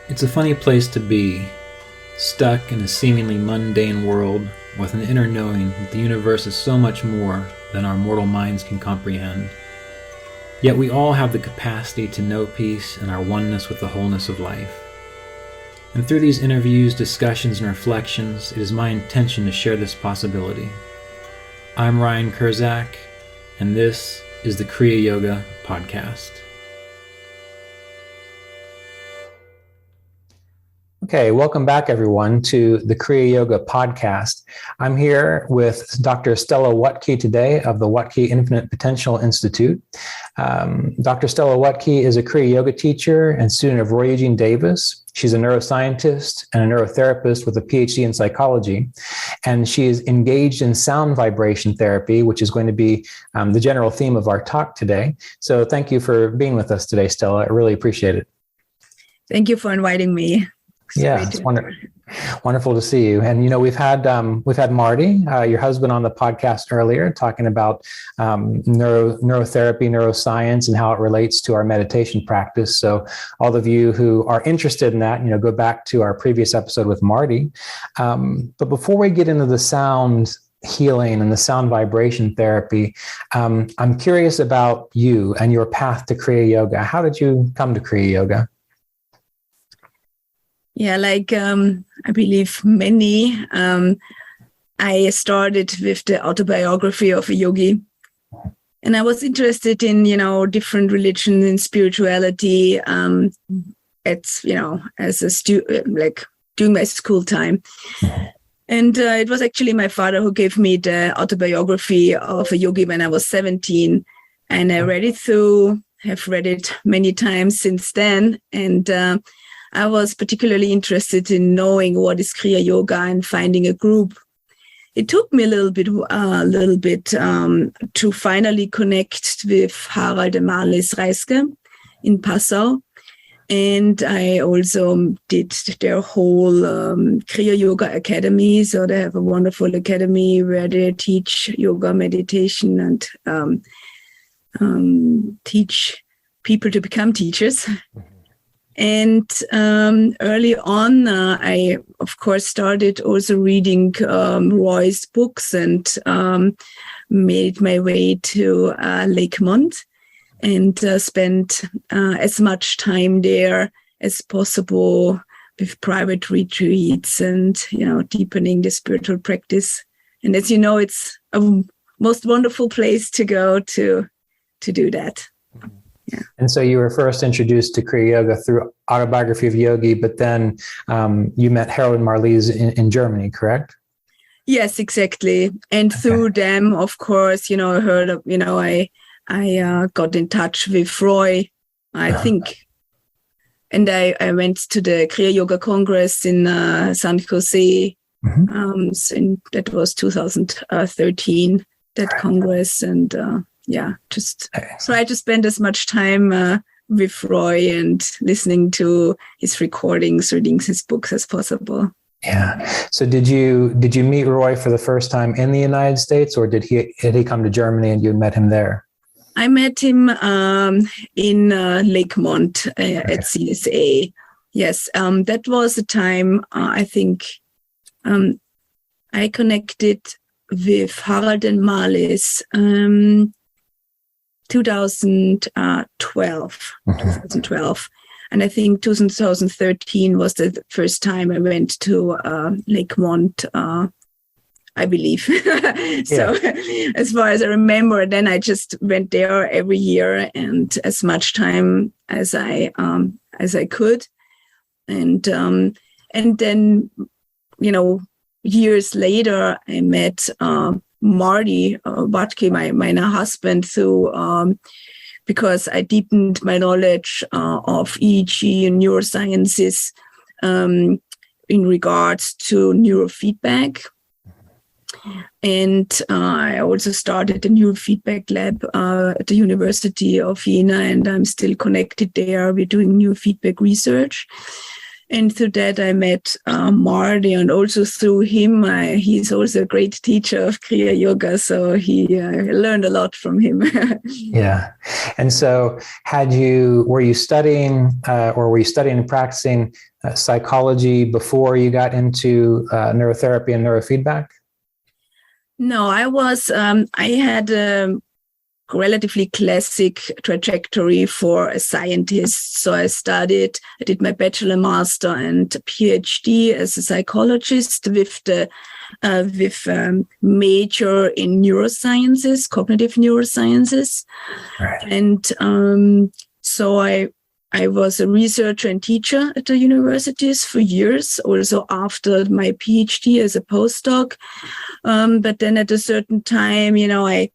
It's a funny place to be, stuck in a seemingly mundane world with an inner knowing that the universe is so much more than our mortal minds can comprehend. Yet we all have the capacity to know peace and our oneness with the wholeness of life. And through these interviews, discussions, and reflections, it is my intention to share this possibility. I'm Ryan Kurczak, and this is the Kriya Yoga Podcast. Okay, welcome back everyone to the Kriya Yoga Podcast. I'm here with Dr. Stella Watke today of the Watke Infinite Potential Institute. Dr. Stella Watke is a Kriya Yoga teacher and student of Roy Eugene Davis. She's a neuroscientist and a neurotherapist with a PhD in psychology, and she is engaged in sound vibration therapy, which is going to be the general theme of our talk today. So thank you for being with us today, Stella. I really appreciate it. Thank you for inviting me. It's wonderful to see you. And, you know, we've had Marty, your husband, on the podcast earlier talking about neurotherapy, neuroscience, and how it relates to our meditation practice. So all of you who are interested in that, go back to our previous episode with Marty. But before we get into the sound healing and the sound vibration therapy, I'm curious about you and your path to Kriya Yoga. How did you come to Kriya Yoga? Yeah, I believe many, I started with the autobiography of a yogi. And I was interested in, different religions and spirituality. As a student, during my school time. And it was actually my father who gave me the autobiography of a yogi when I was 17. And I read it through, have read it many times since then. And I was particularly interested in knowing what is Kriya Yoga and finding a group. It took me a little bit to finally connect with Harald and Marlies Reiske in Passau. And I also did their whole Kriya Yoga Academy. So they have a wonderful academy where they teach yoga, meditation, and teach people to become teachers. And early on, I, of course, started also reading Roy's books and made my way to Lakemont and spent as much time there as possible with private retreats and, deepening the spiritual practice. And as you know, it's a most wonderful place to go to do that. Yeah. And so you were first introduced to Kriya Yoga through Autobiography of Yogi, but then you met Harold and Marlies in Germany, correct? Yes, exactly. And through them, of course, I heard of, I got in touch with Roy, I think. And I went to the Kriya Yoga Congress in San Jose. And that was 2013, that Congress. And just try to spend as much time with Roy and listening to his recordings, reading his books as possible. Yeah. So did you meet Roy for the first time in the United States, or did he come to Germany and you met him there? I met him in Lakemont at CSA. Yes, that was the time I think I connected with Harald and Marlies. 2012. And I think 2013 was the first time I went to Lakemont, I believe. So as far as I remember, then I just went there every year and as much time as I could. And then, years later, I met Marty Watke, my now husband, through because I deepened my knowledge of EEG and neurosciences in regards to neurofeedback. And I also started a neurofeedback lab at the University of Vienna, and I'm still connected there. We're doing neurofeedback research. And through that, I met Marty, and also through him, he's also a great teacher of Kriya Yoga. So he learned a lot from him. Yeah. And so were you studying and practicing psychology before you got into neurotherapy and neurofeedback? No, I had a relatively classic trajectory for a scientist. So I did my bachelor, master, and PhD as a psychologist with major in neurosciences, cognitive neurosciences. Right. And so I was a researcher and teacher at the universities for years, also after my PhD as a postdoc. But then at a certain time, I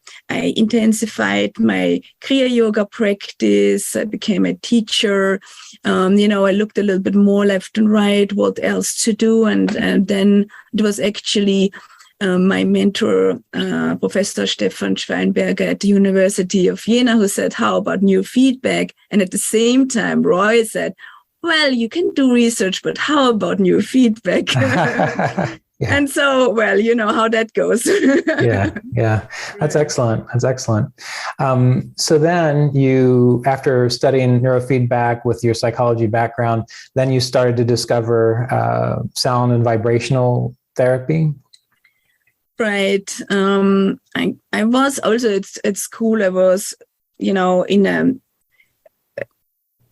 intensified my Kriya Yoga practice. I became a teacher. I looked a little bit more left and right, what else to do. And then it was actually my mentor, Professor Stefan Schweinberger at the University of Jena, who said, how about neurofeedback? And at the same time, Roy said, well, you can do research, but how about neurofeedback? Yeah. And so, well, you know how that goes. Yeah. That's excellent. So then you, after studying neurofeedback with your psychology background, then you started to discover sound and vibrational therapy. Right. I was also at school. I was, in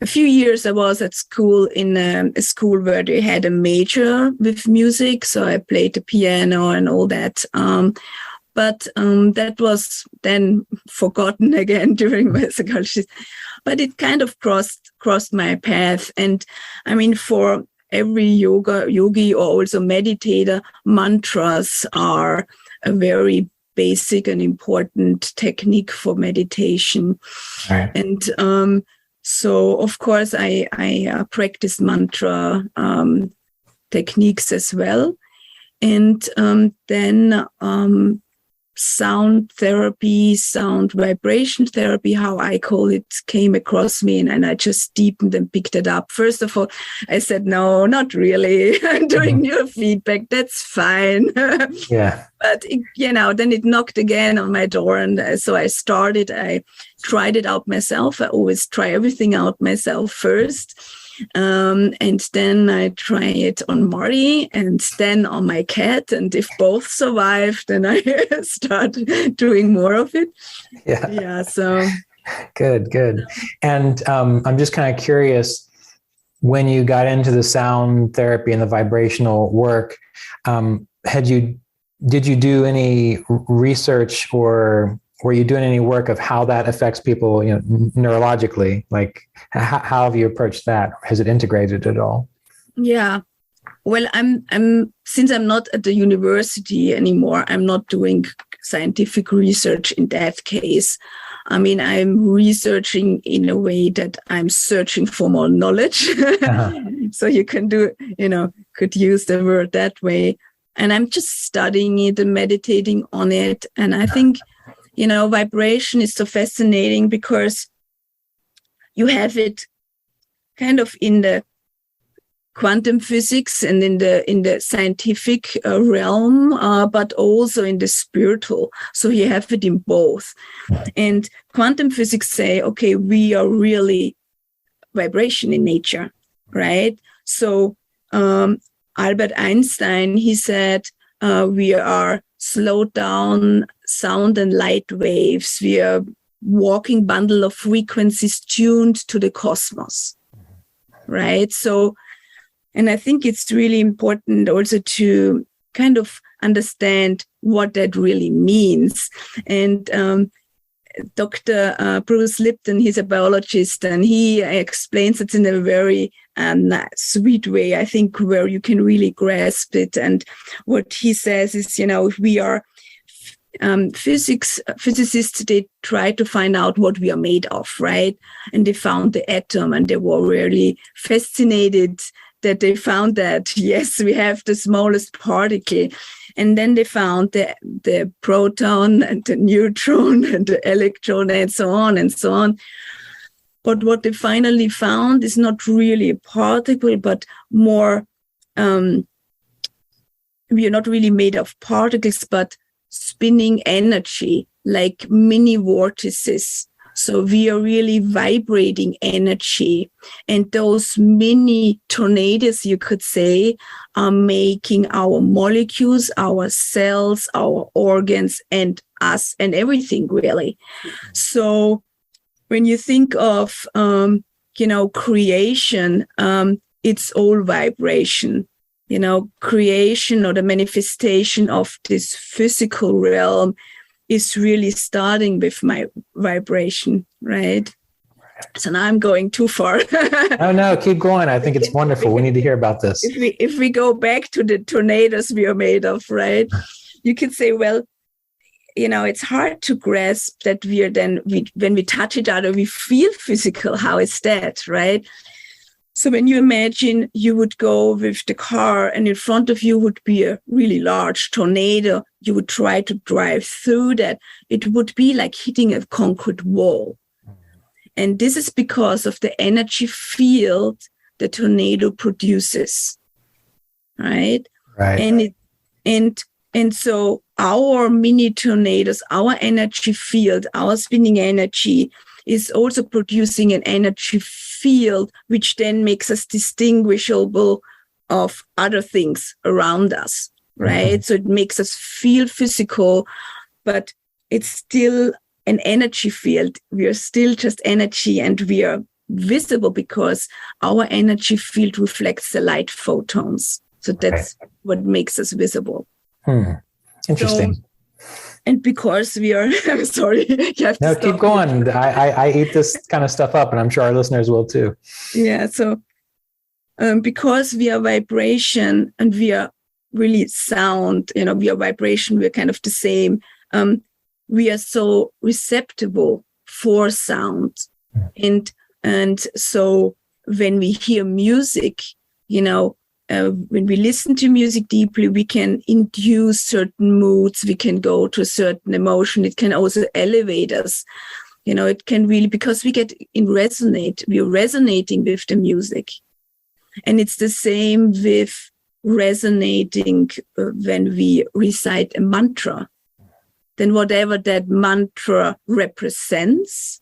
a few years I was at school in a school where they had a major with music. So I played the piano and all that. But that was then forgotten again during my psychology. But it kind of crossed my path. And I mean, for every yogi or also meditator, mantras are a very basic and important technique for meditation. Right. And so, of course, I practice mantra techniques as well. And then sound therapy, sound vibration therapy, how I call it, came across me, and I just deepened and picked it up. First of all, I said, no, not really. I'm doing neurofeedback. That's fine. Yeah. But, then it knocked again on my door. And so I tried it out myself. I always try everything out myself first. And then I try it on Marty and then on my cat. And if both survive, then I start doing more of it. Yeah. So good. And I'm just kind of curious, when you got into the sound therapy and the vibrational work, did you do any research, or were you doing any work of how that affects people, neurologically? Like, how have you approached that? Has it integrated at all? Yeah. Well, since I'm not at the university anymore, I'm not doing scientific research in that case. I mean, I'm researching in a way that I'm searching for more knowledge. Uh-huh. So you can could use the word that way. And I'm just studying it and meditating on it. And I think, vibration is so fascinating because you have it kind of in the quantum physics and in the scientific realm, but also in the spiritual. So you have it in both. And quantum physics say, okay, we are really vibration in nature, right? So Albert Einstein, he said, we are slowed down sound and light waves. We are walking bundle of frequencies tuned to the cosmos, right? So, and I think it's really important also to kind of understand what that really means. And Dr. Bruce Lipton, he's a biologist, and he explains it in a very sweet way, I think, where you can really grasp it. And what he says is, if we are physicists, they try to find out what we are made of, right? And they found the atom, and they were really fascinated that they found that, yes, we have the smallest particle. And then they found the proton and the neutron and the electron and so on and so on. But what they finally found is not really a particle, but more, we are not really made of particles, but spinning energy, like mini vortices. So we are really vibrating energy. And those mini tornadoes, you could say, are making our molecules, our cells, our organs, and us, and everything, really. So when you think of, creation, it's all vibration. Creation or the manifestation of this physical realm is really starting with my vibration, right? So now I'm going too far. Oh, no, keep going. I think it's wonderful. We need to hear about this. If we go back to the tornadoes we are made of, right? You could say, well, it's hard to grasp that when we touch each other, we feel physical. How is that, right? So when you imagine you would go with the car and in front of you would be a really large tornado, you would try to drive through that. It would be like hitting a concrete wall. And this is because of the energy field the tornado produces, right? Right. And so our mini tornadoes, our energy field, our spinning energy is also producing an energy field, which then makes us distinguishable of other things around us, right? Mm-hmm. So it makes us feel physical, but it's still an energy field. We are still just energy, and we are visible because our energy field reflects the light photons. So that's what makes us visible. Interesting. So, and because we are, I'm sorry. You have to stop. Keep going. I eat this kind of stuff up, and I'm sure our listeners will too. Yeah. So because we are vibration and we are really sound, we are vibration, we're kind of the same. We are so receptible for sound. And so when we hear music, when we listen to music deeply, we can induce certain moods. We can go to a certain emotion. It can also elevate us. It can really, because we get we are resonating with the music. And it's the same with resonating when we recite a mantra. Then whatever that mantra represents,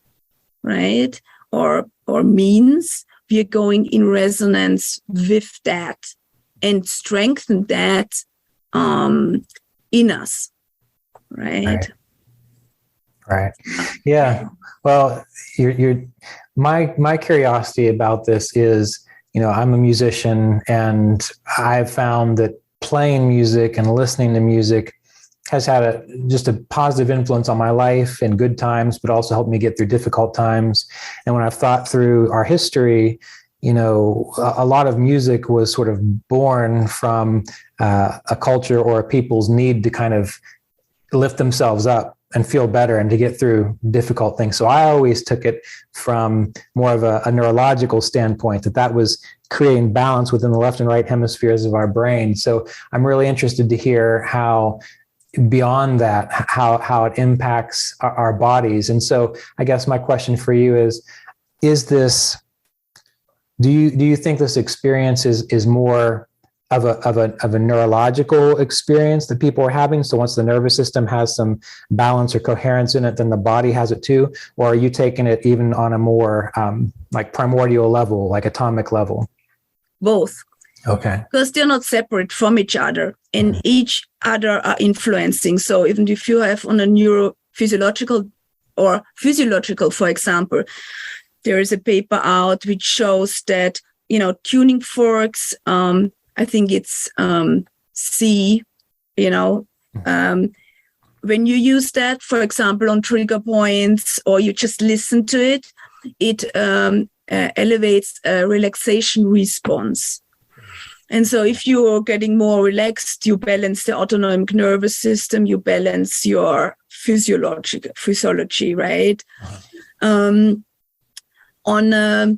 right, or means, we are going in resonance with that and strengthen that in us, right? Right. Yeah. Well, my curiosity about this is, I'm a musician, and I've found that playing music and listening to music has had just a positive influence on my life in good times, but also helped me get through difficult times. And when I've thought through our history, a lot of music was sort of born from a culture or a people's need to kind of lift themselves up and feel better and to get through difficult things. So I always took it from more of a neurological standpoint, that was creating balance within the left and right hemispheres of our brain. So I'm really interested to hear how beyond that, how it impacts our bodies. And so I guess my question for you is this, do you think this experience is more of a neurological experience that people are having? So once the nervous system has some balance or coherence in it, then the body has it too? Or are you taking it even on a more like primordial level, like atomic level? Both. Okay. Because they're not separate from each other, and each other are influencing. So even if you have on a neurophysiological or physiological, for example, there is a paper out which shows that, tuning forks, I think it's C, when you use that, for example, on trigger points, or you just listen to it, it elevates a relaxation response. And so if you're getting more relaxed, you balance the autonomic nervous system, you balance your physiology, right? On a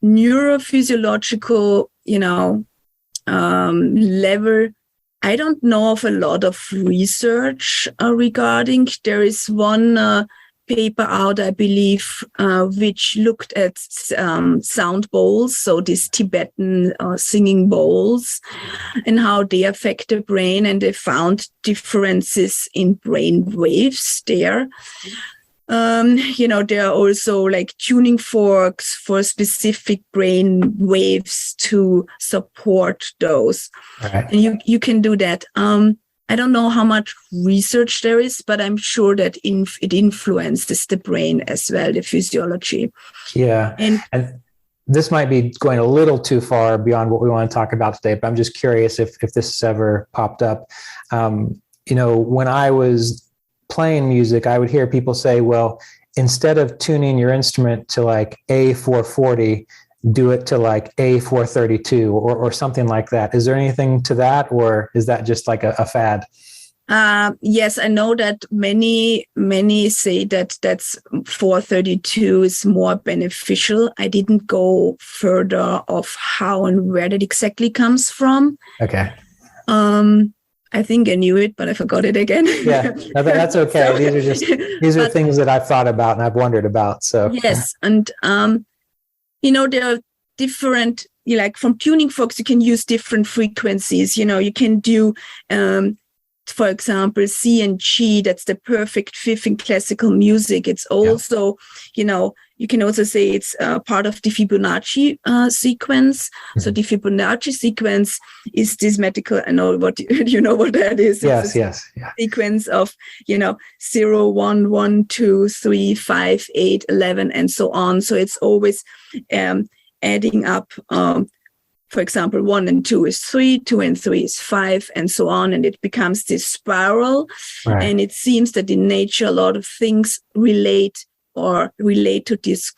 neurophysiological, level, I don't know of a lot of research regarding. There is one paper out, I believe, which looked at sound bowls, so these Tibetan singing bowls, and how they affect the brain, and they found differences in brain waves there. There are also like tuning forks for specific brain waves to support those. Right. And you can do that. I don't know how much research there is, but I'm sure that it influences the brain as well, the physiology. Yeah. And this might be going a little too far beyond what we want to talk about today, but I'm just curious if this has ever popped up. When I was playing music, I would hear people say, well, instead of tuning your instrument to like A440, do it to like A432 or something like that. Is there anything to that, or is that just like a fad? Yes, I know that many say that that's 432 is more beneficial. I didn't go further of how and where that exactly comes from. Okay. I think I knew it, but I forgot it again. Yeah, no, that's okay. These are things that I've thought about and I've wondered about. So yes, and there are different, like from tuning forks, you can use different frequencies. You can do, for example, C and G. That's the perfect fifth in classical music. It's also, you can also say it's part of the Fibonacci sequence. Mm-hmm. So the Fibonacci sequence is this medical. I know what you know what that is. Yes, yes. Yeah. Sequence of 0, 1, 1, 2, 3, 5, 8, 11, and so on. So it's always adding up. For example, 1 and 2 is 3, 2 and 3 is 5, and so on. And it becomes this spiral. Right. And it seems that in nature, a lot of things relate to this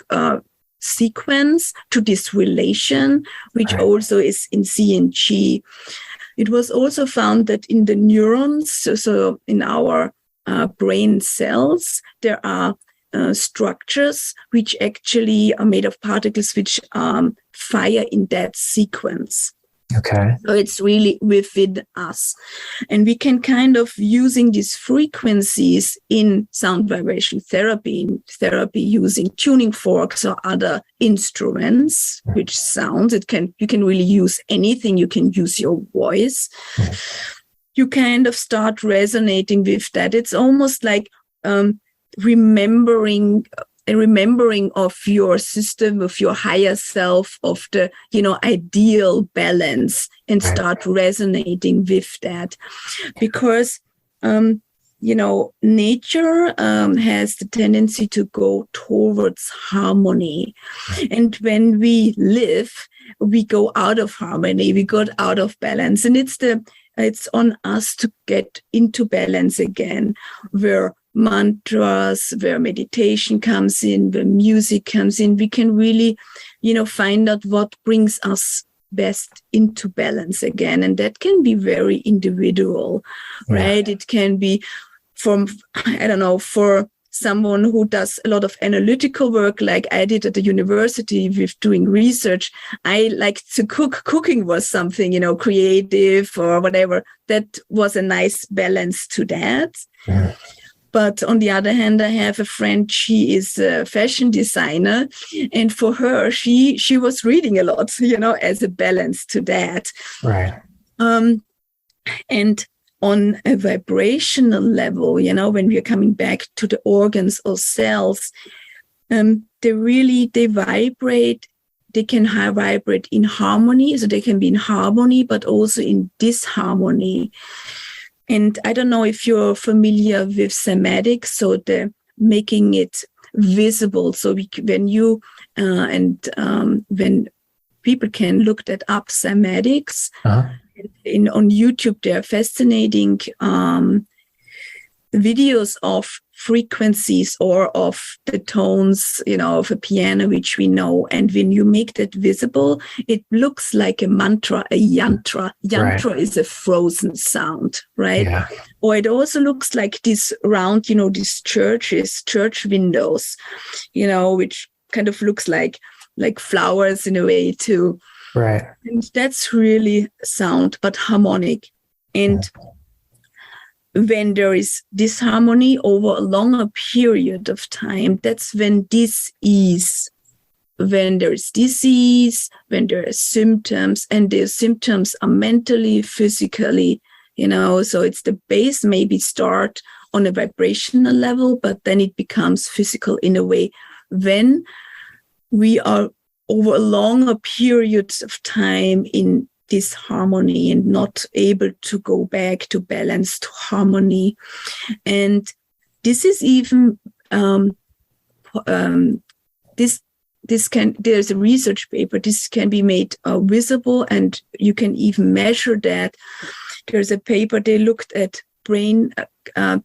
sequence, to this relation, which also is in C and G. It was also found that in the neurons, so in our brain cells, there are structures which actually are made of particles which fire in that sequence. Okay. So it's really within us. And we can kind of using these frequencies in sound vibration therapy, using tuning forks or other instruments, which sounds, you can really use anything. You can use your voice. You kind of start resonating with that. It's almost like remembering of your system, of your higher self, of the ideal balance, and start resonating with that, because nature has the tendency to go towards harmony, and when we live, we go out of harmony, we go out of balance, and it's on us to get into balance again, where mantras, where meditation comes in, where music comes in. We can really, find out what brings us best into balance again. And that can be very individual, right? It can be for someone who does a lot of analytical work, like I did at the university with doing research. I like to cook. Cooking was something, creative or whatever. That was a nice balance to that. Yeah. But on the other hand, I have a friend, she is a fashion designer. And for her, she was reading a lot, as a balance to that. Right. And on a vibrational level, when we are coming back to the organs or cells, they vibrate. They can vibrate in harmony. So they can be in harmony, but also in disharmony. And I don't know if you're familiar with cymatics, so the making it visible. So when people can look that up, cymatics, on YouTube, there are fascinating videos of frequencies or of the tones, of a piano, which we know. And when you make that visible, it looks like a mantra, a yantra. Yantra is a frozen sound, right? Yeah. Or it also looks like this round, these church windows, which kind of looks like flowers in a way too. Right. And that's really sound, but harmonic. And when there is disharmony over a longer period of time, that's when dis-ease, when there is disease, when there are symptoms, and the symptoms are mentally, physically, so it's the base maybe start on a vibrational level, but then it becomes physical in a way when we are over a longer period of time in disharmony and not able to go back to balance, to harmony. And this is even there's a research paper, this can be made visible, and you can even measure that. There's a paper, they looked at brain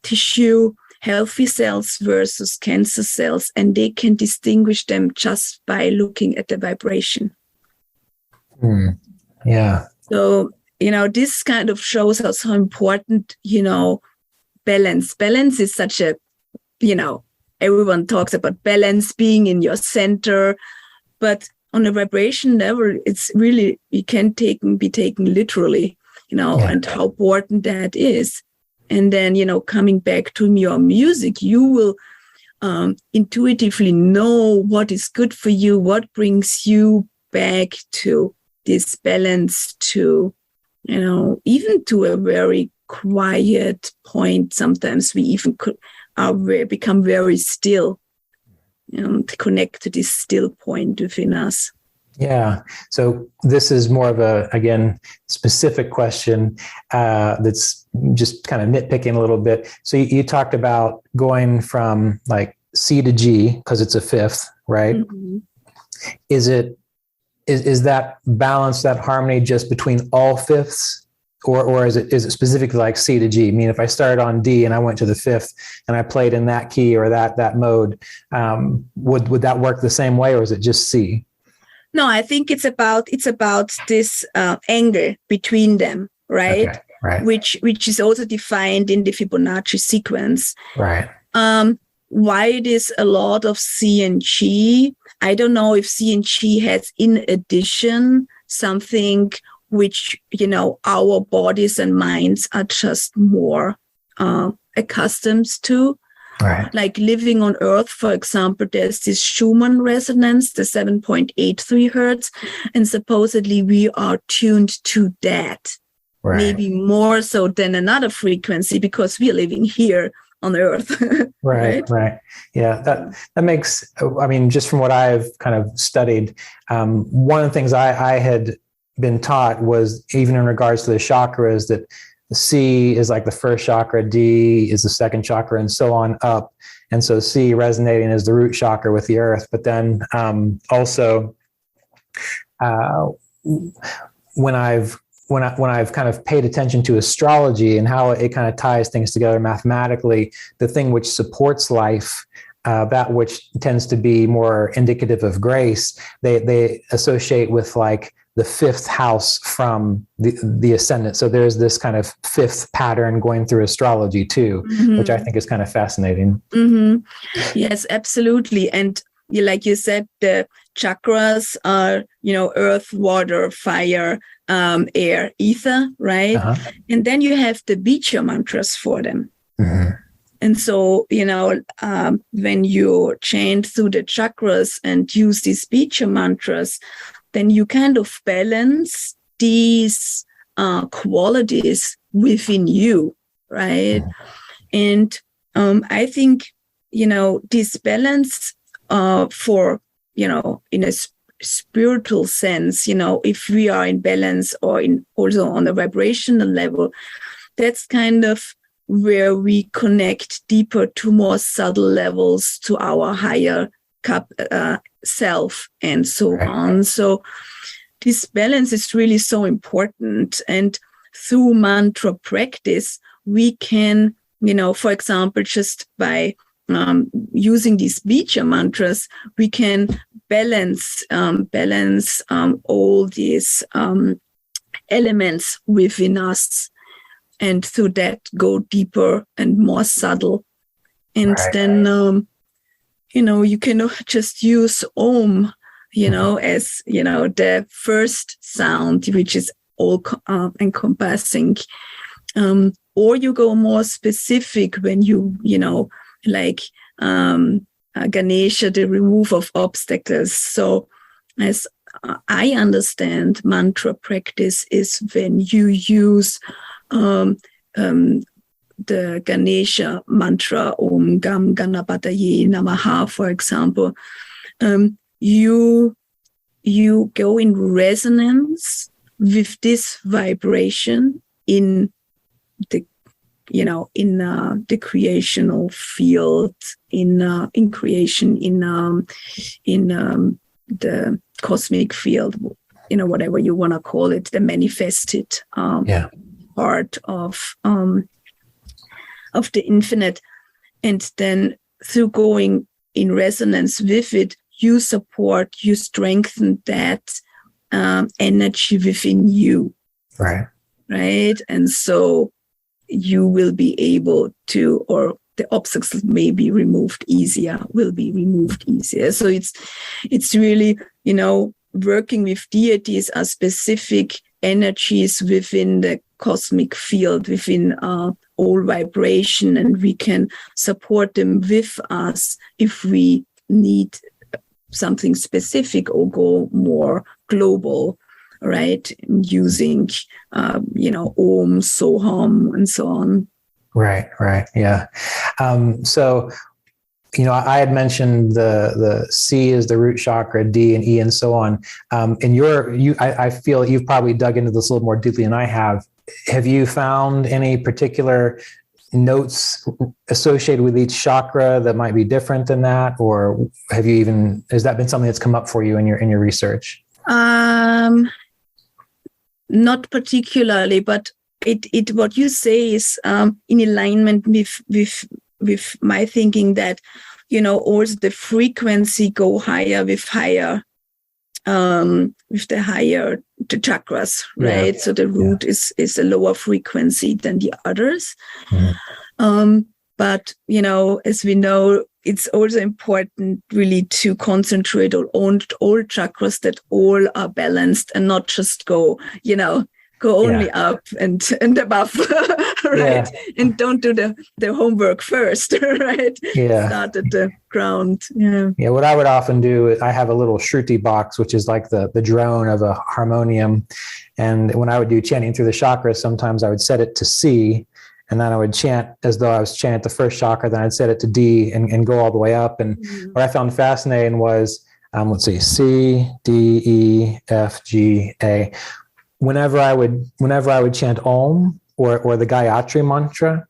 tissue, healthy cells versus cancer cells, and they can distinguish them just by looking at the vibration. Yeah. So, this kind of shows us how important, balance. Balance is such a, everyone talks about balance being in your center, but on a vibration level, it's really, it can be taken literally, and how important that is. And then, coming back to your music, you will intuitively know what is good for you, what brings you back to this balance, to, even to a very quiet point. Sometimes we even become very still, to connect to this still point within us. Yeah. So this is more of a, again, specific question that's just kind of nitpicking a little bit. So you talked about going from like C to G because it's a fifth, right? Mm-hmm. Is that balance, that harmony just between all fifths, or is it specifically like C to G? I mean, if I started on D and I went to the fifth and I played in that key or that mode, would that work the same way, or is it just C? No, I think it's about this angle between them, right? Okay, right. Which is also defined in the Fibonacci sequence. Right. Why it is a lot of C and G, I don't know if C and G has in addition something which, our bodies and minds are just more accustomed to. Right. Like living on Earth, for example, there's this Schumann resonance, the 7.83 hertz, and supposedly we are tuned to that, right. Maybe more so than another frequency because we are living here on Earth. Right. Yeah, that makes, I mean, just from what I've kind of studied, one of the things I had been taught was, even in regards to the chakras, that C is like the first chakra, D is the second chakra, and so on up. And so C resonating as the root chakra with the earth. But then also when I've kind of paid attention to astrology and how it kind of ties things together mathematically, the thing which supports life, that which tends to be more indicative of grace, they associate with like the fifth house from the ascendant. So there's this kind of fifth pattern going through astrology too, mm-hmm. which I think is kind of fascinating. Mm-hmm. Yes, absolutely. And like you said, the chakras are, earth, water, fire, air, ether, right? Uh-huh. And then you have the bija mantras for them. Mm-hmm. And so, when you chant through the chakras and use these bija mantras, then you kind of balance these qualities within you, right? Mm-hmm. And I think, this balance for, in a spiritual sense, if we are in balance or also on a vibrational level, that's kind of where we connect deeper to more subtle levels, to our higher self and so on. So this balance is really so important. And through mantra practice, we can, for example, just by using these bija mantras, we can balance all these elements within us, and through that go deeper and more subtle. And then you can just use Om, as, the first sound, which is all encompassing. or you go more specific when like Ganesha, the remove of obstacles. So as I understand, mantra practice is when you use the Ganesha mantra, Om Gam Ganapataye Namaha, for example. You go in resonance with this vibration in the the creational field, in creation, in the cosmic field, whatever you want to call it, the manifested part of the infinite. And then through going in resonance with it, you strengthen that energy within you. Right. And so you will be able to, or the obstacles will be removed easier. So it's really, working with deities are specific energies within the cosmic field, within all vibration, and we can support them with us if we need something specific or go more global, right? Using, Om, Soham, and so on. Right. Yeah. So, I had mentioned the C is the root chakra, D and E, and so on. I feel you've probably dug into this a little more deeply than I have. Have you found any particular notes associated with each chakra that might be different than that, or has that been something that's come up for you in your research? Not particularly, but it what you say is in alignment with my thinking that, also the frequency go higher with the chakras, right? Yeah. So the root is a lower frequency than the others. Mm-hmm. But, as we know, it's also important really to concentrate on all chakras, that all are balanced and not just go only up and above, right? Yeah. And don't do the homework first, right? Yeah. Start at the ground. Yeah. Yeah. What I would often do is I have a little Shruti box, which is like the drone of a harmonium. And when I would do chanting through the chakras, sometimes I would set it to C, and then I would chant as though I was chanting the first chakra. Then I'd set it to D and go all the way up. And what I found fascinating was, let's see, C, D, E, F, G, A. Whenever I would chant Om or the Gayatri mantra,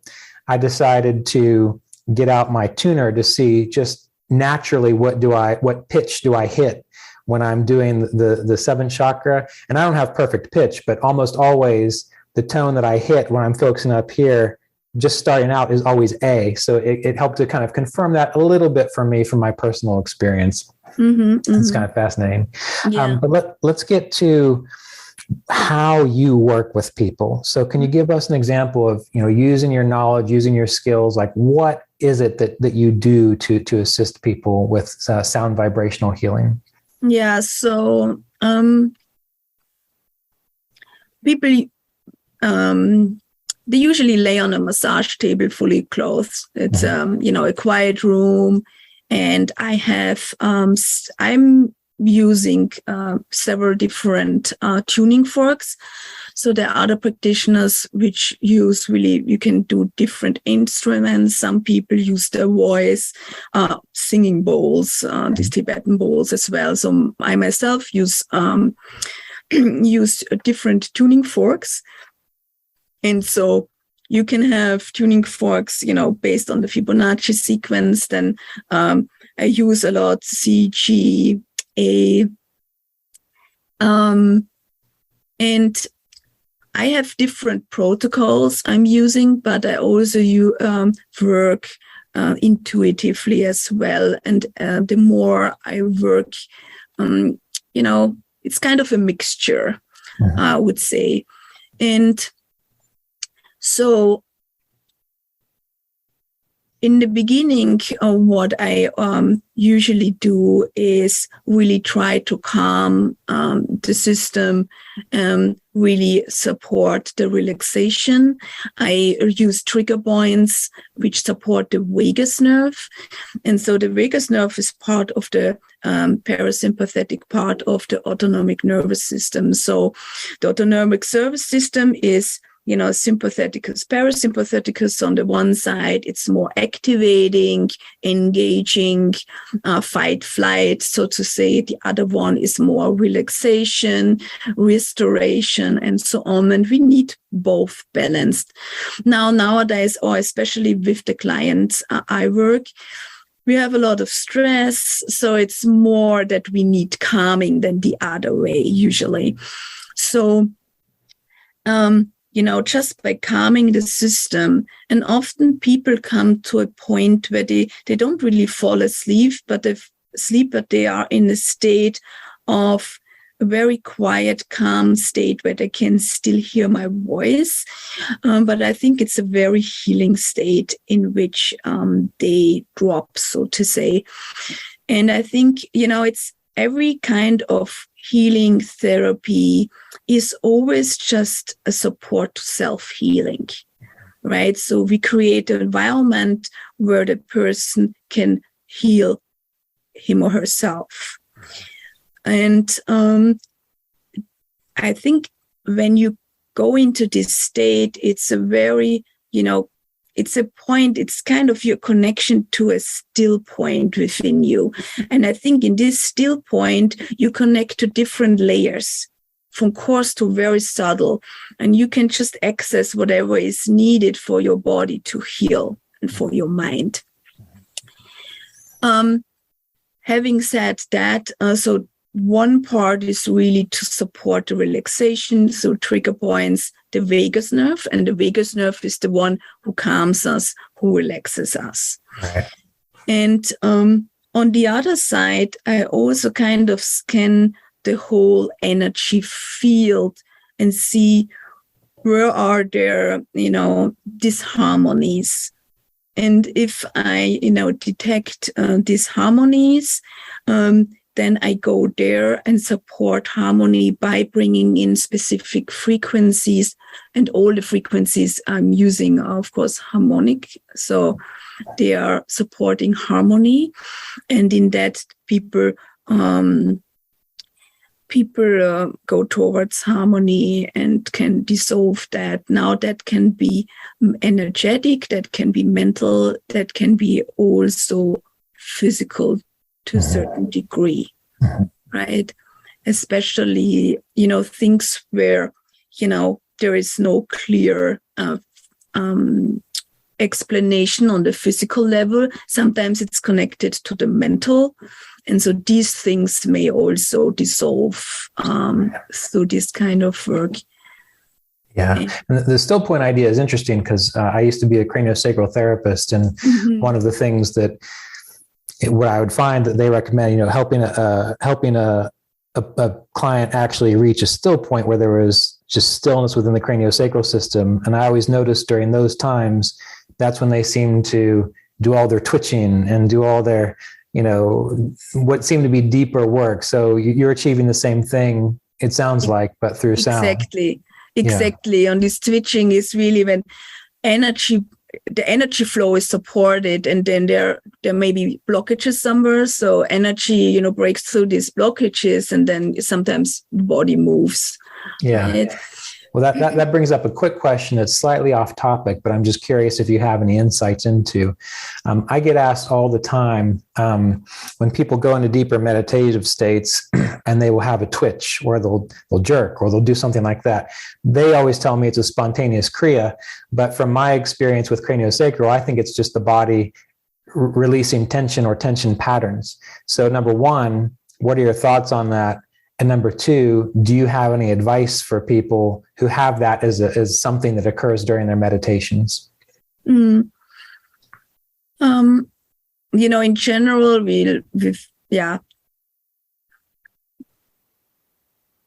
I decided to get out my tuner to see just naturally what pitch do I hit when I'm doing the seventh chakra. And I don't have perfect pitch, but almost always the tone that I hit when I'm focusing up here, just starting out, is always A. So it helped to kind of confirm that a little bit for me from my personal experience. Mm-hmm. It's kind of fascinating. Yeah. But let's get to how you work with people. So can you give us an example of, using your knowledge, using your skills, like what is it that you do to assist people with sound vibrational healing? Yeah. So people, they usually lay on a massage table fully clothed. It's, a quiet room. And I have, I'm using several different tuning forks. So there are other practitioners which use you can do different instruments. Some people use their voice, singing bowls, these Tibetan bowls as well. So I myself use different tuning forks. And so you can have tuning forks, based on the Fibonacci sequence. Then I use a lot C, G, A. And I have different protocols I'm using, but I also work intuitively as well. And the more I work, it's kind of a mixture, I would say. And so in the beginning, what I usually do is really try to calm the system, really support the relaxation. I use trigger points which support the vagus nerve. And so the vagus nerve is part of the parasympathetic part of the autonomic nervous system. So the autonomic nervous system is, sympatheticus, parasympatheticus on the one side, it's more activating, engaging, fight, flight, so to say. The other one is more relaxation, restoration, and so on. And we need both balanced. Nowadays, or especially with the clients I work, we have a lot of stress, so it's more that we need calming than the other way usually. So, just by calming the system, and often people come to a point where they don't really fall asleep, but they are in a state of a very quiet, calm state where they can still hear my voice. But I think it's a very healing state in which they drop, so to say. And I think, it's every kind of healing therapy is always just a support to self-healing, right? So we create an environment where the person can heal him or herself. And I think when you go into this state, it's a very, it's a point, it's kind of your connection to a still point within you. And I think in this still point, you connect to different layers, from coarse to very subtle, and you can just access whatever is needed for your body to heal and for your mind. Having said that, so one part is really to support the relaxation, so trigger points, the vagus nerve, and the vagus nerve is the one who calms us, who relaxes us. Right. And on the other side, I also kind of scan the whole energy field and see where are there, disharmonies. And if I, detect disharmonies, then I go there and support harmony by bringing in specific frequencies. And all the frequencies I'm using are, of course, harmonic. So they are supporting harmony. And in that, people go towards harmony and can dissolve that. Now that can be energetic, that can be mental, that can be also physical to a certain degree, right? Especially, things where, there is no clear explanation on the physical level. Sometimes it's connected to the mental. And so these things may also dissolve through this kind of work. Yeah. And the still point idea is interesting because I used to be a craniosacral therapist. And one of the things that what I would find that they recommend, helping a client actually reach a still point where there was just stillness within the craniosacral system. And I always noticed during those times, that's when they seem to do all their twitching and do all their, what seemed to be deeper work. So you're achieving the same thing, it sounds like, but through sound. Exactly. Yeah. And this twitching is really when the energy flow is supported, and then there may be blockages somewhere. So energy, breaks through these blockages, and then sometimes the body moves. Yeah. Right? Well, that brings up a quick question that's slightly off topic, but I'm just curious if you have any insights into. I get asked all the time when people go into deeper meditative states and they will have a twitch, or they'll jerk, or they'll do something like that. They always tell me it's a spontaneous kriya, but from my experience with craniosacral, I think it's just the body releasing tension or tension patterns. So number one, what are your thoughts on that? And number two, do you have any advice for people who have that as something that occurs during their meditations? In general,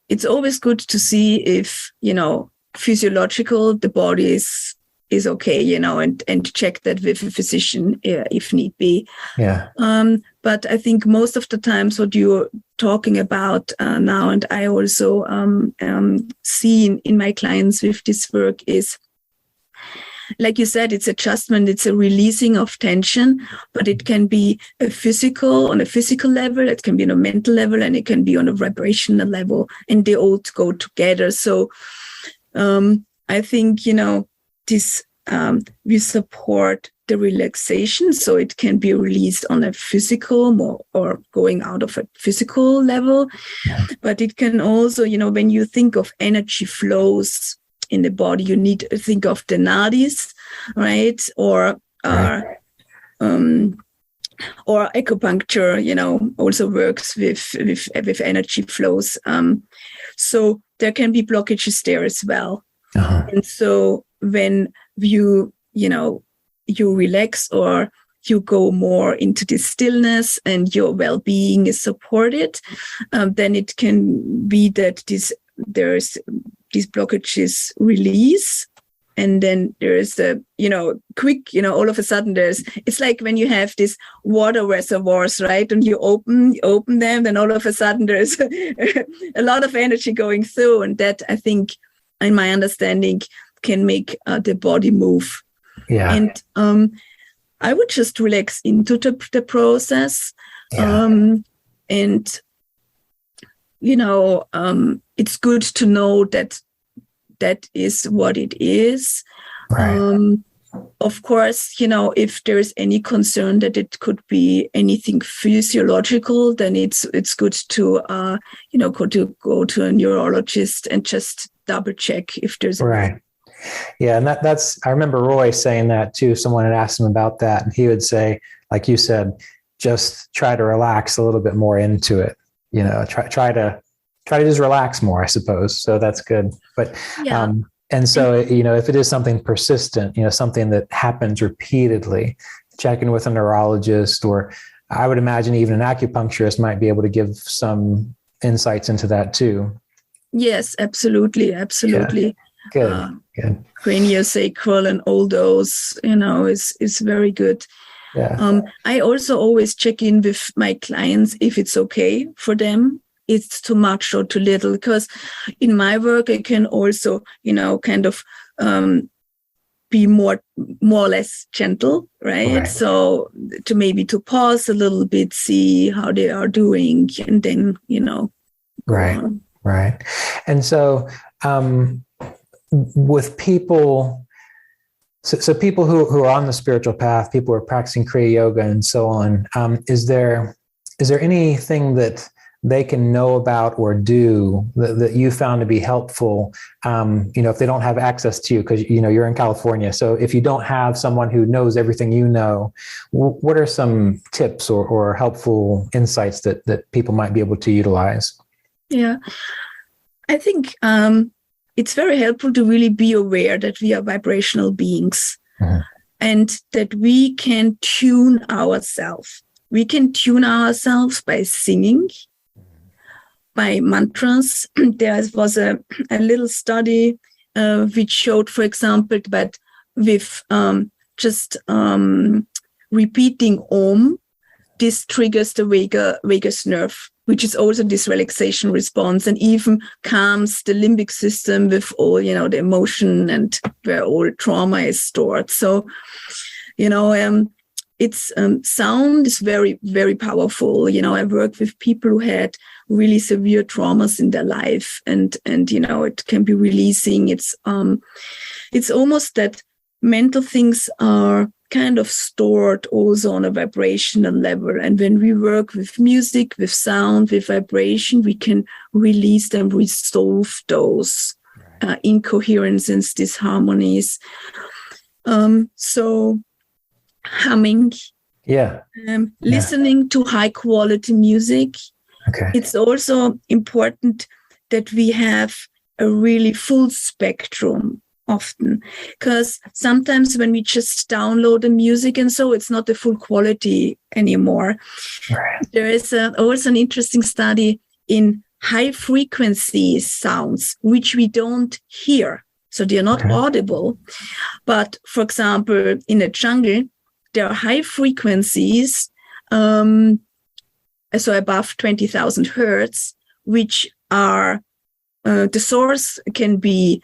it's always good to see if, physiological, the body is is okay, you know, and check that with a physician if need be. Yeah. But I think most of the times what you're talking about now, and I also see in my clients with this work is, like you said, it's adjustment, it's a releasing of tension, but it can be on a physical level, it can be on a mental level, and it can be on a vibrational level, and they all go together. So I think, you know, this we support the relaxation, so it can be released on a physical or going out of a physical level, but it can also, you know, when you think of energy flows in the body, you need to think of the nadis, right? Or acupuncture, you know, also works with energy flows. So there can be blockages there as well. And so when you relax or you go more into the stillness and your well-being is supported, then it can be that there's these blockages release, and then there's a, you know, quick, you know, all of a sudden it's like when you have these water reservoirs, right? And you open them, then all of a sudden there's a lot of energy going through, and that, I think, in my understanding, can make the body move. Yeah. And I would just relax into the process. Yeah. And, you know, it's good to know that is what it is. Right. Of course, you know, if there's any concern that it could be anything physiological, then it's good to, you know, go to a neurologist and just double check if there's right. Yeah. And that's, I remember Roy saying that too. Someone had asked him about that, and he would say, like you said, just try to relax a little bit more into it. You know, try to just relax more, I suppose. So that's good. But, yeah. And so, you know, if it is something persistent, you know, something that happens repeatedly, check in with a neurologist, or I would imagine even an acupuncturist might be able to give some insights into that too. Yes, absolutely. Absolutely. Yeah. Good. Craniosacral and all those, you know, is very good. Yeah. I also always check in with my clients if it's okay for them. It's too much or too little, because in my work, I can also, you know, kind of be more or less gentle, right? So to pause a little bit, see how they are doing, and then, you know, Right. And so with people, so people who are on the spiritual path, people who are practicing Kriya Yoga and so on, is there anything that they can know about or do that you found to be helpful, you know, if they don't have access to you, because, you know, you're in California. So if you don't have someone who knows everything you know, what are some tips or helpful insights that people might be able to utilize? Yeah, I think it's very helpful to really be aware that we are vibrational beings, and that we can tune ourselves. We can tune ourselves by singing, by mantras. There was a little study which showed, for example, that with just repeating Om, this triggers the vagus nerve, which is also this relaxation response, and even calms the limbic system with all, you know, the emotion and where all trauma is stored. So, you know, it's sound is very, very powerful. You know, I work with people who had really severe traumas in their life, and you know, it can be releasing. It's almost that mental things are kind of stored also on a vibrational level, and when we work with music, with sound, with vibration, we can release them, resolve those incoherences, disharmonies. So humming, listening to high quality music. It's also important that we have a really full spectrum often, because sometimes when we just download the music and so it's not the full quality anymore. There is also an interesting study in high frequency sounds which we don't hear. so they are not audible. But for example, in a jungle, there are high frequencies, so above 20,000 hertz, which are the source can be,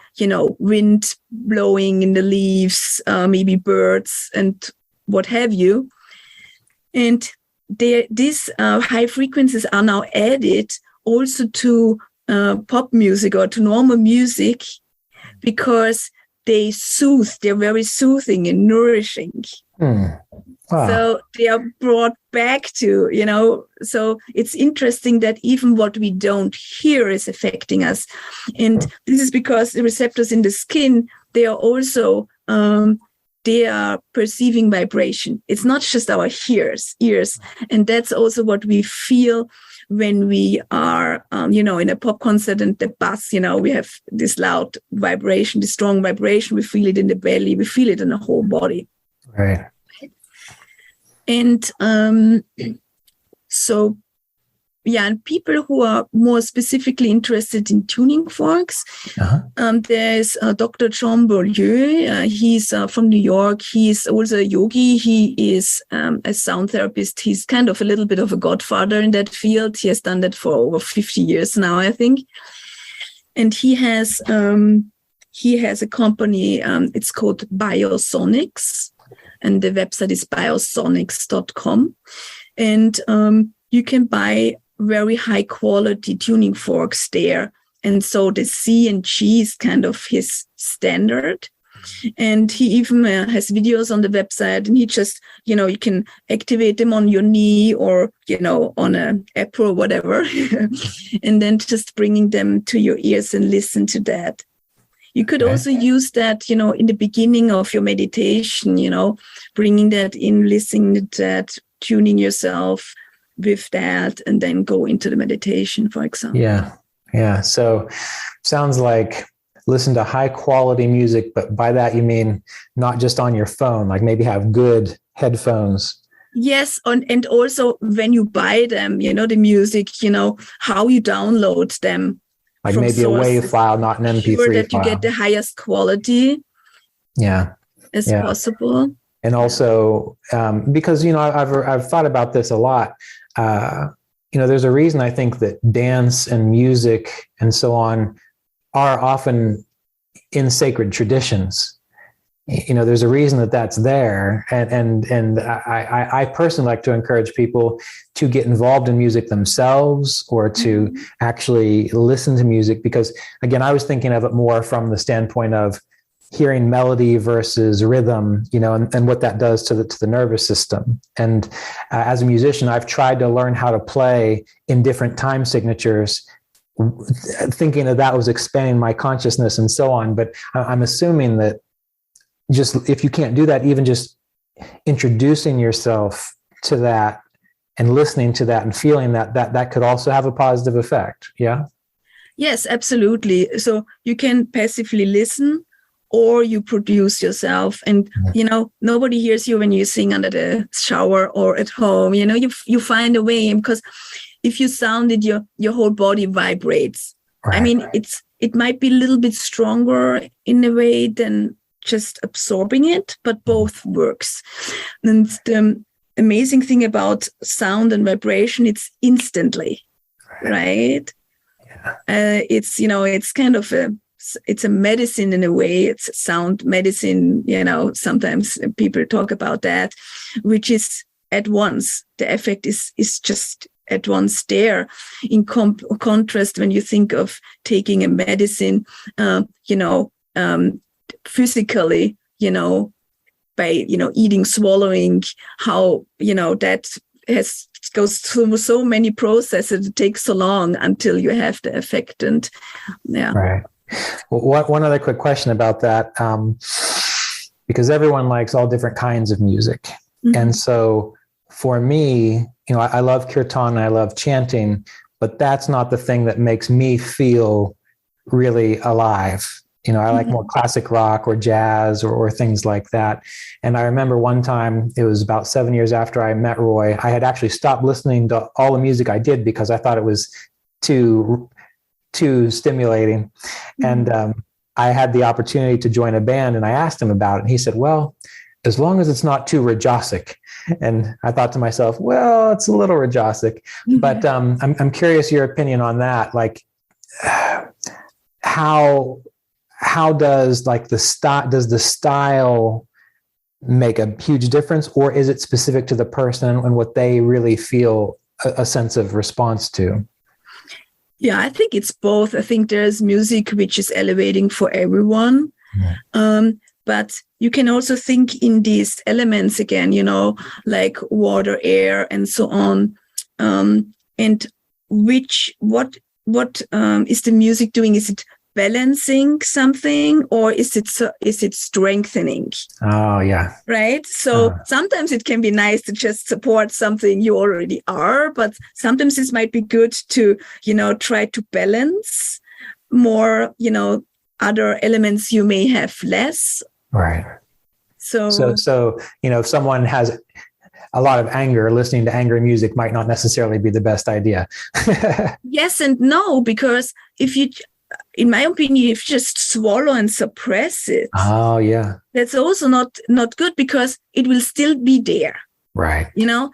wind blowing in the leaves, maybe birds and what have you. And these high frequencies are now added also to pop music or to normal music because they're very soothing and nourishing. Wow. So they are brought back to, so it's interesting that even what we don't hear is affecting us. And this is because the receptors in the skin, they are also, they are perceiving vibration. It's not just our ears. And that's also what we feel when we are, in a pop concert and the bass, we have this loud vibration, this strong vibration. We feel it in the belly. We feel it in the whole body. Right. And and people who are more specifically interested in tuning forks, there's Dr. John Beaulieu. He's from New York. He's also a yogi. He is a sound therapist. He's kind of a little bit of a godfather in that field. He has done that for over 50 years now, I think. And he has a company. It's called Biosonics. And the website is biosonics.com. And you can buy very high quality tuning forks there. And so the C and G is kind of his standard. And he even has videos on the website, and he just, you can activate them on your knee or, on an app or whatever, and then just bringing them to your ears and listen to that. You could also use that, in the beginning of your meditation, bringing that in, listening to that, tuning yourself with that, and then go into the meditation, for example. Yeah. So sounds like listen to high quality music, but by that you mean not just on your phone, like maybe have good headphones. Yes. And also when you buy them, the music, how you download them. Like maybe sources, a WAV file, not an MP3 sure that file. You get the highest quality as possible. And also, because, I've thought about this a lot. There's a reason I think that dance and music and so on are often in sacred traditions. There's a reason that that's there. And I personally like to encourage people to get involved in music themselves or to actually listen to music, because again, I was thinking of it more from the standpoint of hearing melody versus rhythm, and what that does to the nervous system. And as a musician, I've tried to learn how to play in different time signatures, thinking that was expanding my consciousness and so on. But I'm assuming that just if you can't do that, even just introducing yourself to that and listening to that and feeling that could also have a positive effect. Yeah. Yes, absolutely. So you can passively listen, or you produce yourself, and nobody hears you when you sing under the shower or at home. You find a way, because if you sound it, your whole body vibrates. Right. I mean, it might be a little bit stronger in a way than just absorbing it, but both works. And the amazing thing about sound and vibration, it's instantly, right? Yeah. It's kind of it's a medicine in a way. It's sound medicine, sometimes people talk about that, which is at once. The effect is just at once there. In contrast, when you think of taking a medicine, physically, by, eating, swallowing, how, that goes through so many processes. It takes so long until you have the effect. And Right. Well, one other quick question about that, because everyone likes all different kinds of music. Mm-hmm. And so for me, I love kirtan, I love chanting, but that's not the thing that makes me feel really alive. I like more classic rock or jazz or things like that. And I remember one time, it was about 7 years after I met Roy, I had actually stopped listening to all the music I did because I thought it was too stimulating. Mm-hmm. I had the opportunity to join a band, and I asked him about it. And he said, well, as long as it's not too Rajasic. And I thought to myself, well, it's a little Rajasic, but I'm curious your opinion on that. Like, how does like does the style make a huge difference, or is it specific to the person and what they really feel a sense of response to? Yeah, I think it's both. I think there's music which is elevating for everyone. But you can also think in these elements again, like water, air, and so on. And what is the music doing? Is it balancing something, or is it strengthening? Oh, yeah. Right. So sometimes it can be nice to just support something you already are, but sometimes it might be good to, try to balance more, other elements you may have less. Right. So, if someone has a lot of anger, listening to angry music might not necessarily be the best idea. Yes and no, because in my opinion, if you just swallow and suppress it, oh yeah, that's also not good, because it will still be there. Right.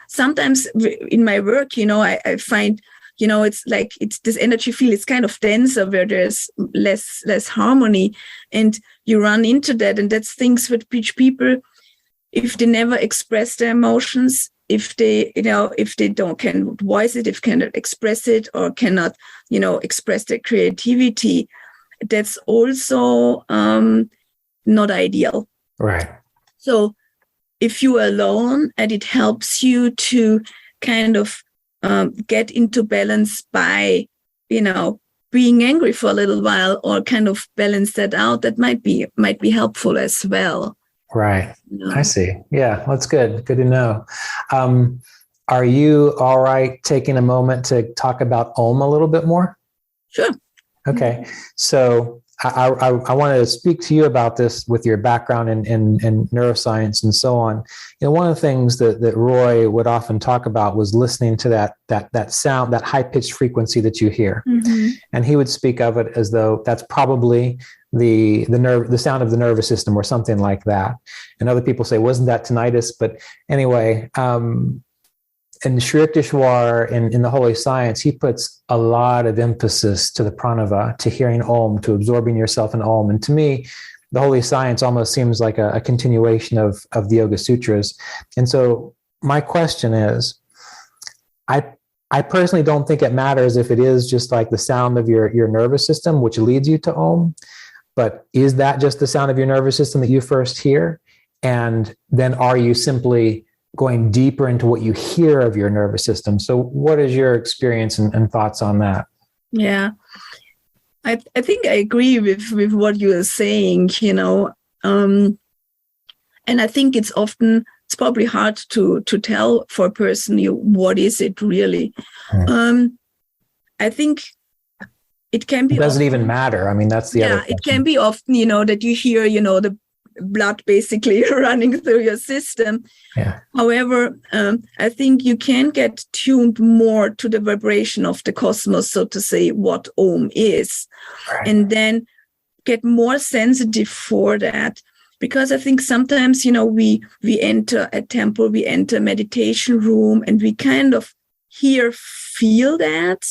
Sometimes in my work, I find, it's like this energy field is kind of denser where there's less harmony, and you run into that. And that's things with which people, if they never express their emotions, if they can voice it, if cannot express it, or cannot, express their creativity, that's also not ideal. Right. So if you're alone and it helps you to kind of get into balance by, being angry for a little while, or kind of balance that out, that might be helpful as well. Right. I see. Yeah, that's good. Good to know. Are you all right taking a moment to talk about Om a little bit more? Sure. Okay. So I wanted to speak to you about this with your background in neuroscience and so on. One of the things that Roy would often talk about was listening to that sound, that high-pitched frequency that you hear. Mm-hmm. And he would speak of it as though that's probably the sound of the nervous system or something like that. And other people say, wasn't that tinnitus? But anyway, in Sri Yukteswar, in the Holy Science, he puts a lot of emphasis to the pranava, to hearing Om, to absorbing yourself in Om. And to me, the Holy Science almost seems like a continuation of the Yoga Sutras. And so my question is, I personally don't think it matters if it is just like the sound of your nervous system, which leads you to Om. But is that just the sound of your nervous system that you first hear? And then are you simply going deeper into what you hear of your nervous system? So what is your experience and thoughts on that? Yeah, I think I agree with what you are saying, and I think it's probably hard to tell for a person, what is it really? I think it can be. Does it even matter? I mean, that's the other question. It can be often, that you hear, the blood basically running through your system. Yeah. However, I think you can get tuned more to the vibration of the cosmos, so to say, what Om is, right. And then get more sensitive for that. Because I think sometimes, we enter a temple, we enter a meditation room, and we kind of feel that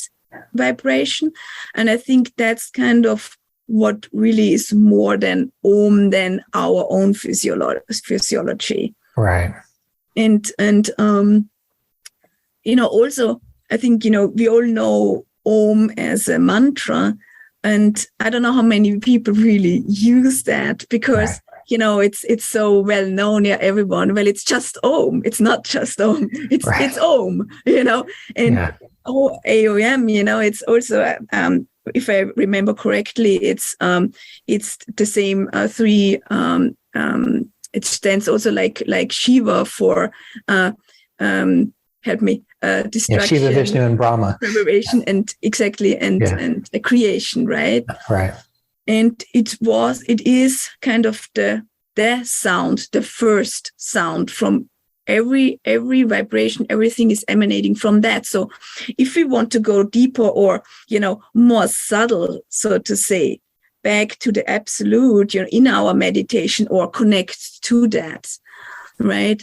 vibration. And I think that's kind of what really is more than Om, than our own physiology. Right. And also, I think, we all know Om as a mantra, and I don't know how many people really use that, because right. It's so well known. Yeah, everyone. Well, it's just Om. It's not just Om. It's Om. And AOM. It's also if I remember correctly, it's the same three. It stands also like Shiva for help me. Destruction, Shiva, Vishnu, and Brahma. Preparation and a creation, right? Right. And it is kind of the sound, the first sound from every vibration, everything is emanating from that. So if we want to go deeper or, more subtle, so to say, back to the absolute, in our meditation or connect to that, right?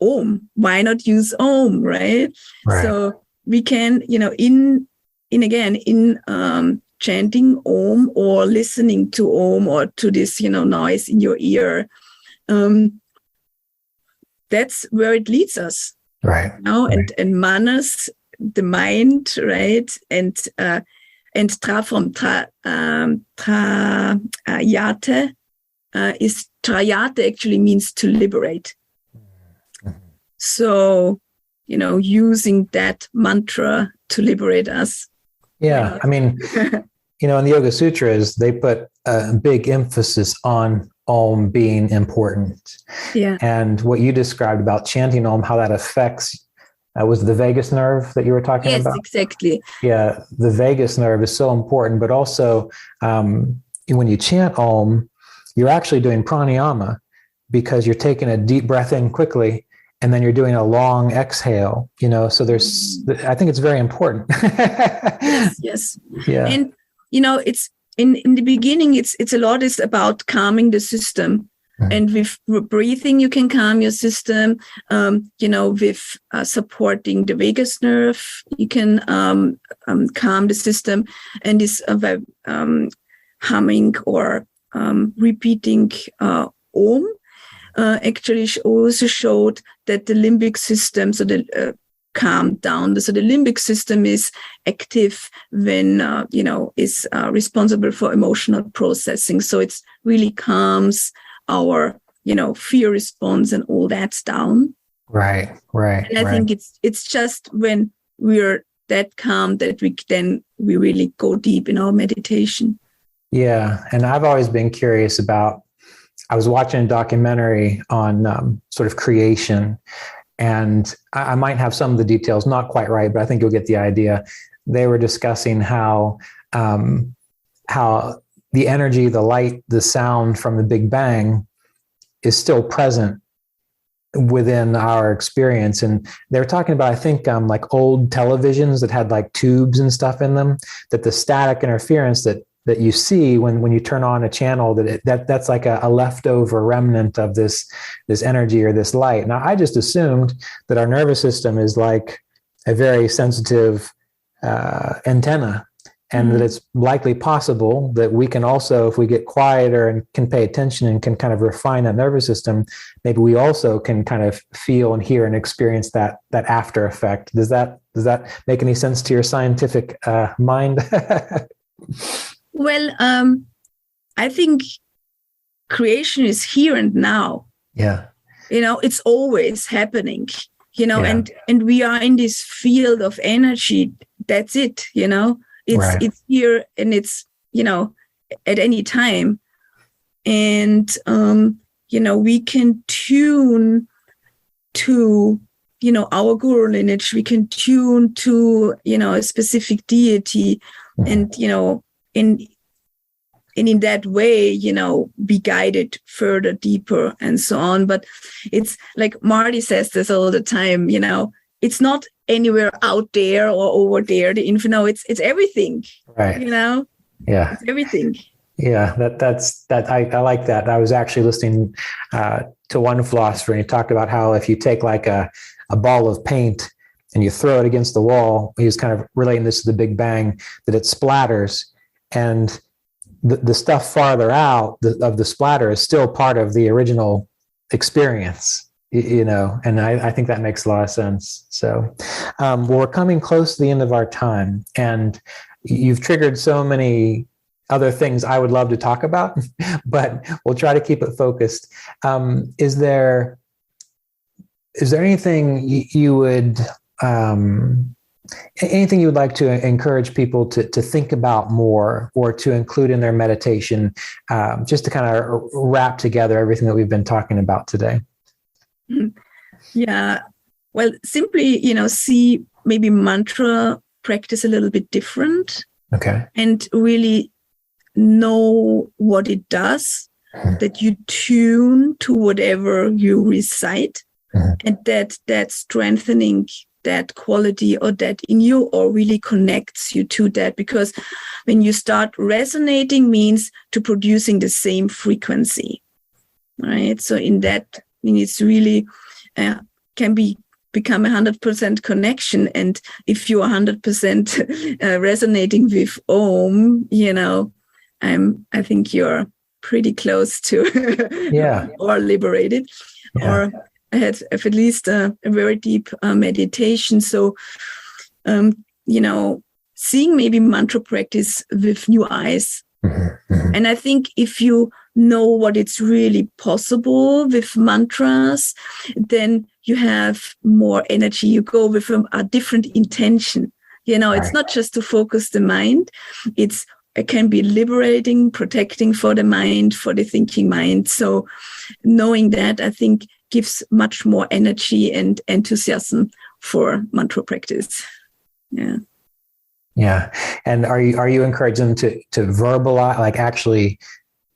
Om, why not use Om, right? So we can, in chanting Om or listening to Om or to this, noise in your ear, that's where it leads us. Right. And manas, the mind, right? And trayate is trayate actually means to liberate. So, using that mantra to liberate us. Yeah. I mean, in the Yoga Sutras, they put a big emphasis on Om being important. Yeah. And what you described about chanting Om, how that affects, was the vagus nerve that you were talking about? Yes, exactly. Yeah. The vagus nerve is so important, but also when you chant Om, you're actually doing pranayama because you're taking a deep breath in quickly and then you're doing a long exhale, so I think it's very important. Yes. Yeah. And, it's in the beginning, it's a lot is about calming the system. And with breathing, you can calm your system. With supporting the vagus nerve, you can calm the system. And this humming or repeating Om actually also showed that the limbic system, so the calmed down. So the limbic system is active when, is responsible for emotional processing. So it's really calms our, fear response and all that's down. Right. And I think it's just when we're that calm that we really go deep in our meditation. Yeah. And I've always been curious I was watching a documentary on sort of creation, and I might have some of the details not quite right, but I think you'll get the idea. They were discussing how the energy, the light, the sound from the Big Bang is still present within our experience. And they were talking about, I think, like old televisions that had like tubes and stuff in them, that the static interference that you see when you turn on a channel, that's like a leftover remnant of this energy or this light. Now, I just assumed that our nervous system is like a very sensitive antenna, and that it's likely possible that we can also, if we get quieter and can pay attention and can kind of refine that nervous system, maybe we also can kind of feel and hear and experience that after effect. Does that make any sense to your scientific mind? Well, I think creation is here and now. Yeah. It's always happening, Yeah. and we are in this field of energy. That's it, It's here and it's, at any time. And, we can tune to, our guru lineage. We can tune to, a specific deity and, and in that way, be guided further, deeper, and so on. But it's like Marty says this all the time, it's not anywhere out there or over there, the infinite. It's everything, right? Yeah, it's everything. Yeah, I like that. I was actually listening to one philosopher, and he talked about how if you take like a ball of paint and you throw it against the wall, he was kind of relating this to the Big Bang, that it splatters, and the stuff farther out of the splatter is still part of the original experience, and I think that makes a lot of sense. So we're coming close to the end of our time, and you've triggered so many other things I would love to talk about, but we'll try to keep it focused. Is there anything you would anything you would like to encourage people to think about more or to include in their meditation, just to kind of wrap together everything that we've been talking about today? Yeah. Well, simply, see maybe mantra practice a little bit different. Okay. And really know what it does, that you tune to whatever you recite, and that strengthening that quality or that in you, or really connects you to that. Because when you start resonating means to producing the same frequency, right? So in that, I mean, it's really can become 100% connection. And if you're 100% resonating with Om, I think you're pretty close to or liberated. Or I had at least a very deep meditation. So, seeing maybe mantra practice with new eyes. And I think if you know what it's really possible with mantras, then you have more energy. You go with a different intention. It's not just to focus the mind. It can be liberating, protecting for the mind, for the thinking mind. So knowing that, I think, gives much more energy and enthusiasm for mantra practice. Yeah. And are you encouraging them to verbalize, like actually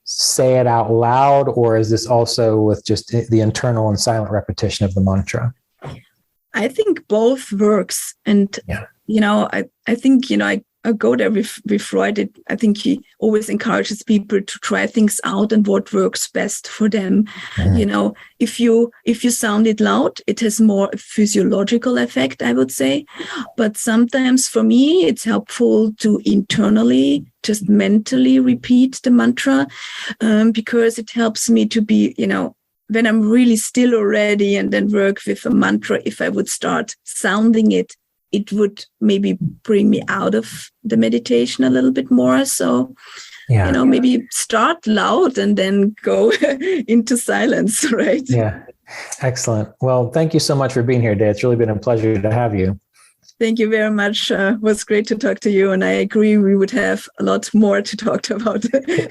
say it out loud, or is this also with just the internal and silent repetition of the mantra? I think both works. And, I think, I go there with Roy. I think he always encourages people to try things out and what works best for them. If you sound it loud, it has more physiological effect, I would say. But sometimes for me, it's helpful to internally, just mentally repeat the mantra, because it helps me to be, when I'm really still already and then work with a mantra, if I would start sounding it would maybe bring me out of the meditation a little bit more. So, maybe start loud and then go into silence, right? Yeah. Excellent. Well, thank you so much for being here today. It's really been a pleasure to have you. Thank you very much. It was great to talk to you. And I agree, we would have a lot more to talk about.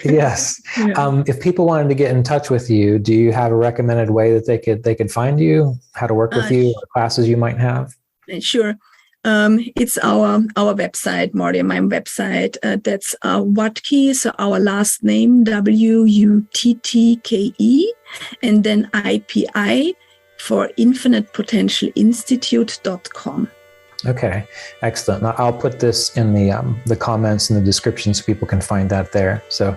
Yes. If people wanted to get in touch with you, do you have a recommended way that they could find you, how to work with you, or classes you might have? Sure. It's our website, Marty, my website. That's Watke, so our last name, WUTTKE, and then IPI for infinitepotentialinstitute.com. Okay, excellent. Now, I'll put this in the comments and the description so people can find that there. So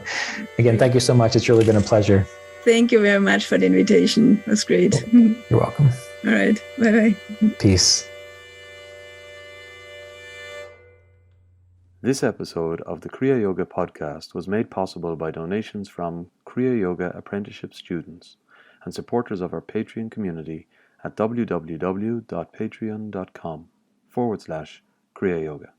again, thank you so much. It's really been a pleasure. Thank you very much for the invitation. It was great. You're welcome. All right. Bye-bye. Peace. This episode of the Kriya Yoga podcast was made possible by donations from Kriya Yoga Apprenticeship students and supporters of our Patreon community at www.patreon.com/Kriya Yoga.